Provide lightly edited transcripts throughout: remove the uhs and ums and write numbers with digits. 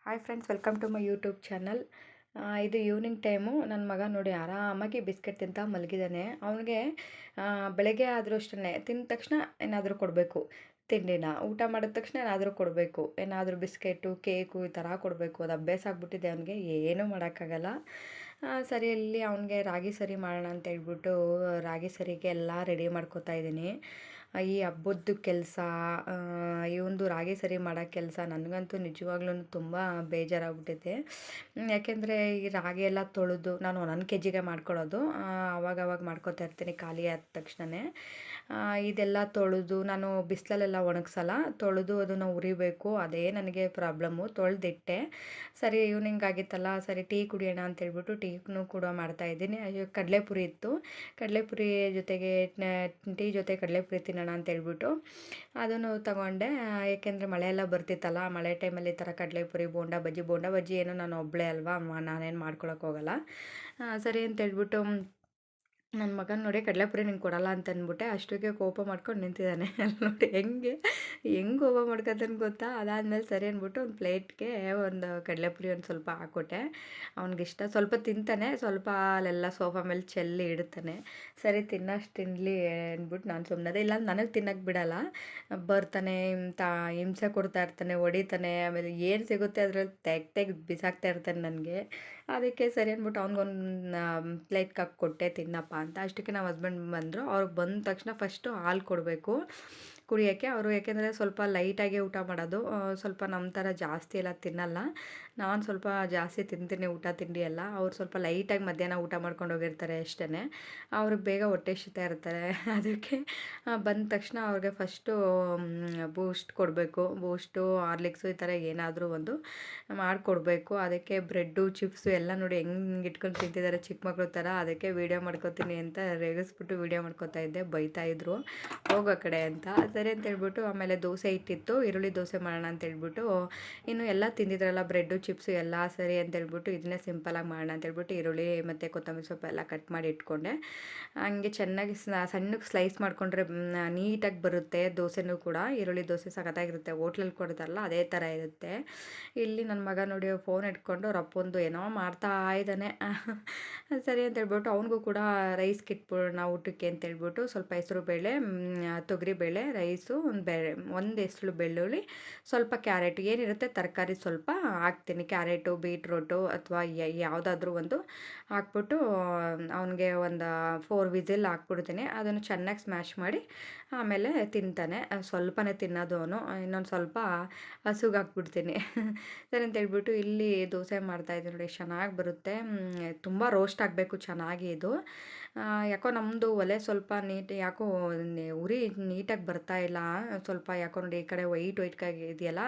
Hi friends, welcome to my YouTube channel. ಇದು evening time. ನನ್ನ ಮಗ ನೋಡಿ ಆರಾಮಾಗಿ ಬಿಸ್ಕೆಟ್ ತಿಂತ ಮಲಗಿದ್ದಾನೆ. ಅವನಿಗೆ ಬೆಳಗ್ಗೆ ಆದರೂ ಅಷ್ಟೇ, ತಿಂದ ತಕ್ಷಣ ಏನಾದರೂ ಕೊಡಬೇಕು. ತಿಂಡಿನ ಊಟ ಮಾಡಿದ ತಕ್ಷಣ ಏನಾದರೂ ಕೊಡಬೇಕು. ಏನಾದರೂ ಬಿಸ್ಕೆಟು, ಕೇಕು ಈ ಥರ ಕೊಡಬೇಕು. ಅದು ಅಭ್ಯಾಸ ಆಗಿಬಿಟ್ಟಿದೆ ಅವನಿಗೆ. ಏನೂ ಮಾಡೋಕ್ಕಾಗಲ್ಲ. ಸರಿ, ಇಲ್ಲಿ ಅವನಿಗೆ ರಾಗಿ ಸರಿ ಮಾಡೋಣ ಅಂತ ಹೇಳ್ಬಿಟ್ಟು ರಾಗಿ ಸರಿಗೆ ಎಲ್ಲ ರೆಡಿ ಮಾಡ್ಕೊತಾ ಇದ್ದೀನಿ. ಈ ಹಬ್ಬದ್ದು ಕೆಲಸ, ಈ ಒಂದು ರಾಗಿ ಸರಿ ಮಾಡೋ ಕೆಲಸ ನನಗಂತೂ ನಿಜವಾಗ್ಲೂ ತುಂಬ ಬೇಜಾರಾಗ್ಬಿಟ್ಟಿದೆ. ಯಾಕೆಂದರೆ ಈ ರಾಗಿ ಎಲ್ಲ ತೊಳೆದು ನಾನು 1 ಕೆ ಜಿಗೆ ಮಾಡ್ಕೊಳ್ಳೋದು. ಆವಾಗವಾಗ ಮಾಡ್ಕೊತಾ ಇರ್ತೀನಿ ಖಾಲಿ ಆದ ತಕ್ಷಣವೇ. ಇದೆಲ್ಲ ತೊಳೆದು ನಾನು ಬಿಸಿಲಲ್ಲೆಲ್ಲ ಒಣಗಿಸಲ್ಲ, ತೊಳೆದು ಅದನ್ನು ಉರಿಬೇಕು. ಅದೇ ನನಗೆ ಪ್ರಾಬ್ಲಮ್ಮು. ತೊಳೆದಿಟ್ಟೆ. ಸರಿ, ಈವ್ನಿಂಗ್ ಆಗಿತ್ತಲ್ಲ, ಸರಿ ಟೀ ಕುಡಿಯೋಣ ಅಂತೇಳ್ಬಿಟ್ಟು ಟೀನೂ ಕೂಡ ಮಾಡ್ತಾಯಿದ್ದೀನಿ. ಕಡಲೆಪುರಿ ಇತ್ತು. ಕಡಲೆಪುರಿ ಜೊತೆಗೆ ಟೀ ಜೊತೆ ಕಡಲೆಪುರಿ ತಿನ್ನೋಣ ಅಂತೇಳ್ಬಿಟ್ಟು ಅದನ್ನು ತಗೊಂಡೆ. ಏಕೆಂದರೆ ಮಳೆ ಎಲ್ಲ ಬರ್ತಿತ್ತಲ್ಲ, ಮಳೆ ಟೈಮಲ್ಲಿ ಈ ಥರ ಕಡಲೆಪುರಿ, ಬೋಂಡ ಬಜ್ಜಿ ಏನೋ ನಾನು ಒಬ್ಬಳೇ ಅಲ್ವಾ, ನಾನೇನು ಮಾಡ್ಕೊಳಕ್ಕೆ ಹೋಗಲ್ಲ. ಸರಿ ಅಂತೇಳ್ಬಿಟ್ಟು ನನ್ನ ಮಗನ ನೋಡಿ ಕಡಲೆಪುರಿ ನಿಂಗೆ ಕೊಡಲ್ಲ ಅಂತ ಅಂದ್ಬಿಟ್ಟೆ. ಅಷ್ಟಕ್ಕೆ ಕೋಪ ಮಾಡ್ಕೊಂಡು ನಿಂತಿದ್ದಾನೆ. ಅಲ್ಲಿ ನೋಡಿ ಹೆಂಗೆ ಕೋಪ ಮಾಡ್ಕೊತಾನೆ ಗೊತ್ತಾ. ಅದಾದಮೇಲೆ ಸರಿ ಅಂದ್ಬಿಟ್ಟು ಒಂದು ಪ್ಲೇಟ್ಗೆ ಒಂದು ಕಡಲೆಪುರಿ ಒಂದು ಸ್ವಲ್ಪ ಹಾಕ್ಕೊಟ್ಟೆ. ಅವ್ನಿಗಿಷ್ಟ. ಸ್ವಲ್ಪ ತಿಂತಾನೆ, ಸ್ವಲ್ಪ ಅಲ್ಲೆಲ್ಲ ಸೋಫಾ ಮೇಲೆ ಚೆಲ್ಲಿ ಇಡ್ತಾನೆ. ಸರಿ, ತಿನ್ನೋಷ್ಟು ತಿನ್ನಲಿ ಅಂದ್ಬಿಟ್ಟು ನಾನು ಸುಮ್ಮನದೆ. ಇಲ್ಲ ನನಗೆ ತಿನ್ನೋಕ್ಕೆ ಬಿಡಲ್ಲ. ಬರ್ತಾನೆ, ಹಿಂಸೆ ಕೊಡ್ತಾ ಇರ್ತಾನೆ, ಹೊಡಿತಾನೆ. ಆಮೇಲೆ ಏನು ಸಿಗುತ್ತೆ ಅದರಲ್ಲಿ ತೆಗ್ದು ಬಿಸಾಕ್ತಾ ಇರ್ತಾನೆ ನನಗೆ. ಅದಕ್ಕೆ ಸರಿ ಅಂದ್ಬಿಟ್ಟು ಅವ್ನಿಗೊಂದು ಪ್ಲೇಟ್ಗೆ ಹಾಕ್ಕೊಟ್ಟೆ, ತಿನ್ನಪ್ಪ ಅಂತ. ಅಷ್ಟಕ್ಕೆ ನಮ್ಮ ಹಸ್ಬೆಂಡ್ ಬಂದರು. ಅವ್ರಿಗೆ ಬಂದ ತಕ್ಷಣ ಫಸ್ಟು ಹಾಲು ಕೊಡಬೇಕು ಕುಡಿಯೋಕ್ಕೆ. ಅವರು ಯಾಕೆಂದರೆ ಸ್ವಲ್ಪ ಲೈಟಾಗೆ ಊಟ ಮಾಡೋದು. ಸ್ವಲ್ಪ ನಮ್ಮ ಥರ ಜಾಸ್ತಿ ಎಲ್ಲ ತಿನ್ನಲ್ಲ. ನಾನು ಸ್ವಲ್ಪ ಜಾಸ್ತಿ ತಿಂತೀನಿ ಊಟ ತಿಂಡಿ ಎಲ್ಲ. ಅವ್ರು ಸ್ವಲ್ಪ ಲೈಟಾಗಿ ಮಧ್ಯಾಹ್ನ ಊಟ ಮಾಡ್ಕೊಂಡು ಹೋಗಿರ್ತಾರೆ ಅಷ್ಟೇ. ಅವ್ರಿಗೆ ಬೇಗ ಹೊಟ್ಟೆ ಹಸಿತಾ ಇರ್ತಾರೆ. ಅದಕ್ಕೆ ಬಂದ ತಕ್ಷಣ ಅವ್ರಿಗೆ ಫಸ್ಟು ಬೂಸ್ಟ್ ಕೊಡಬೇಕು. ಬೂಸ್ಟು, ಹಾರ್ಲಿಕ್ಸು ಈ ಥರ ಏನಾದರೂ ಒಂದು ಮಾಡಿಕೊಡ್ಬೇಕು. ಅದಕ್ಕೆ ಬ್ರೆಡ್ಡು, ಚಿಪ್ಸು ಎಲ್ಲ ನೋಡಿ ಹೆಂಗೆ ಇಟ್ಕೊಂಡು ತಿಂತಿದ್ದಾರೆ ಚಿಕ್ಕ ಮಕ್ಳು ಥರ. ಅದಕ್ಕೆ ವೀಡಿಯೋ ಮಾಡ್ಕೊತೀನಿ ಅಂತ ರೇಗಿಸ್ಬಿಟ್ಟು ವೀಡಿಯೋ ಮಾಡ್ಕೊತಾ ಇದ್ದೆ. ಬೈತಾಯಿದ್ರು, ಹೋಗೋ ಕಡೆ ಅಂತ. ಸರಿ ಅಂತೇಳ್ಬಿಟ್ಟು ಆಮೇಲೆ ದೋಸೆ ಇಟ್ಟಿತ್ತು, ಈರುಳ್ಳಿ ದೋಸೆ ಮಾಡೋಣ ಅಂತೇಳ್ಬಿಟ್ಟು. ಇನ್ನು ಎಲ್ಲ ತಿಂದಿದ್ರಲ್ಲ, ಬ್ರೆಡ್ಡು, ಚಿಪ್ಸು ಎಲ್ಲ ಸರಿ ಅಂತೇಳ್ಬಿಟ್ಟು ಇದನ್ನೇ ಸಿಂಪಲಾಗಿ ಮಾಡೋಣ ಅಂತೇಳ್ಬಿಟ್ಟು ಈರುಳ್ಳಿ ಮತ್ತು ಕೊತ್ತಂಬರಿ ಸೊಪ್ಪು ಎಲ್ಲ ಕಟ್ ಮಾಡಿ ಇಟ್ಕೊಂಡೆ. ಹಂಗೆ ಚೆನ್ನಾಗಿ ಸಣ್ಣಗೆ ಸ್ಲೈಸ್ ಮಾಡಿಕೊಂಡ್ರೆ ನೀಟಾಗಿ ಬರುತ್ತೆ ದೋಸೆನೂ ಕೂಡ. ಈರುಳ್ಳಿ ದೋಸೆ ಸಖತ್ತಾಗಿರುತ್ತೆ, ಹೋಟ್ಲಲ್ಲಿ ಕೊಡ್ತಾರಲ್ಲ ಅದೇ ಥರ ಇರುತ್ತೆ. ಇಲ್ಲಿ ನನ್ನ ಮಗ ನೋಡಿ ಫೋನ್ ಇಟ್ಕೊಂಡು ಅವ್ರ ಅಪ್ಪಂದು ಏನೋ ಮಾಡ್ತಾ ಇದ್ದಾನೆ. ಸರಿ ಅಂತೇಳ್ಬಿಟ್ಟು ಅವ್ನಿಗೂ ಕೂಡ ರೈಸ್ಗೆ ಇಟ್ಬಿಡೋಣ ಊಟಕ್ಕೆ ಅಂತೇಳ್ಬಿಟ್ಟು ಸ್ವಲ್ಪ ಹೆಸರುಬೇಳೆ, ತೊಗರಿಬೇಳೆ, ರೈಸು, ಒಂದು ಹೆಸರು ಬೆಳ್ಳುಳ್ಳಿ, ಸ್ವಲ್ಪ ಕ್ಯಾರೆಟ್, ಏನಿರುತ್ತೆ ತರಕಾರಿ ಸ್ವಲ್ಪ ಹಾಕ್ತೀನಿ. ಕ್ಯಾರೆಟು, ಬೀಟ್ರೋಟು ಅಥವಾ ಯಾವುದಾದ್ರೂ ಒಂದು ಹಾಕ್ಬಿಟ್ಟು ಅವನಿಗೆ ಒಂದು 4 ವಿಸಿಲ್ ಹಾಕ್ಬಿಡ್ತೀನಿ. ಅದನ್ನು ಚೆನ್ನಾಗಿ ಸ್ಮ್ಯಾಶ್ ಮಾಡಿ ಆಮೇಲೆ ತಿಂತಾನೆ. ಸ್ವಲ್ಪನೇ ತಿನ್ನೋದು ಅವನು, ಇನ್ನೊಂದು ಸ್ವಲ್ಪ ಹಸುಗೆ ಹಾಕ್ಬಿಡ್ತೀನಿ. ಸರಿ ಅಂತೇಳ್ಬಿಟ್ಟು ಇಲ್ಲಿ ದೋಸೆ ಮಾಡ್ತಾಯಿದ್ದೀನಿ ನೋಡಿ, ಚೆನ್ನಾಗಿ ಬರುತ್ತೆ. ತುಂಬ ರೋಸ್ಟ್ ಆಗಬೇಕು ಚೆನ್ನಾಗಿ ಇದು. ಯಾಕೋ ನಮ್ಮದು ಒಲೆ ಸ್ವಲ್ಪ ಯಾಕೋ ಉರಿ ನೀಟಾಗಿ ಬರ್ತಾಯಿಲ್ಲ. ಸ್ವಲ್ಪ ಯಾಕೋ ನೋಡಿ ಈ ಕಡೆ ವೈಟಾಗಿ ಇದೆಯಲ್ಲ,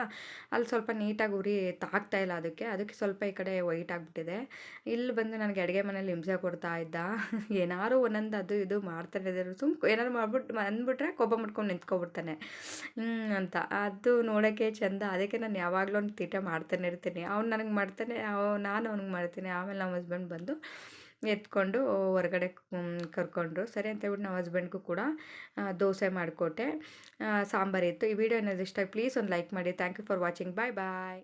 ಅಲ್ಲಿ ಸ್ವಲ್ಪ ನೀಟಾಗಿ ಉರಿ ತಾಗ್ತಾಯಿಲ್ಲ. ಅದಕ್ಕೆ ಸ್ವಲ್ಪ ಈ ಕಡೆ ವೈಟ್ ಆಗಿಬಿಟ್ಟಿದೆ. ಇಲ್ಲಿ ಬಂದು ನನಗೆ ಅಡುಗೆ ಮನೇಲಿ ಹಿಂಸೆ ಕೊಡ್ತಾ ಇದ್ದ. ಏನಾದ್ರು ಒಂದೊಂದು ಅದು ಇದು ಮಾಡ್ತಾನೆ ಇದ್ದಾರೆ. ಏನಾದ್ರು ಮಾಡ್ಬಿಟ್ಟು ಅಂದ್ಬಿಟ್ರೆ ಕೋಪ ಮಾಡ್ಕೊಂಡು ನಿಂತ್ಕೊಬಿಡ್ತಾನೆ ಅಂತ. ಅದು ನೋಡೋಕ್ಕೆ ಚೆಂದ. ಅದಕ್ಕೆ ನಾನು ಯಾವಾಗಲೂ ಒಂದು ತೀಟ ಮಾಡ್ತಾನೆ ಇರ್ತೀನಿ. ಅವ್ನು ನನಗೆ ಮಾಡ್ತಾನೆ, ನಾನು ಅವ್ನಿಗೆ ಮಾಡ್ತೀನಿ. ಆಮೇಲೆ ನಮ್ಮ ಹಸ್ಬೆಂಡ್ ಬಂದು ಎತ್ಕೊಂಡು ಹೊರಗಡೆ ಕರ್ಕೊಂಡ್ರು. ಸರಿ ಅಂತೇಳ್ಬಿಟ್ಟು ನಮ್ಮ ಹಸ್ಬೆಂಡ್ಗೂ ಕೂಡ ದೋಸೆ ಮಾಡಿಕೊಟ್ಟೆ. ಸಾಂಬಾರಿತ್ತು. ಈ ವಿಡಿಯೋ ಏನಾದರೂ ಇಷ್ಟ, ಪ್ಲೀಸ್ ಒಂದು ಲೈಕ್ ಮಾಡಿ. Thank you for watching. Bye bye.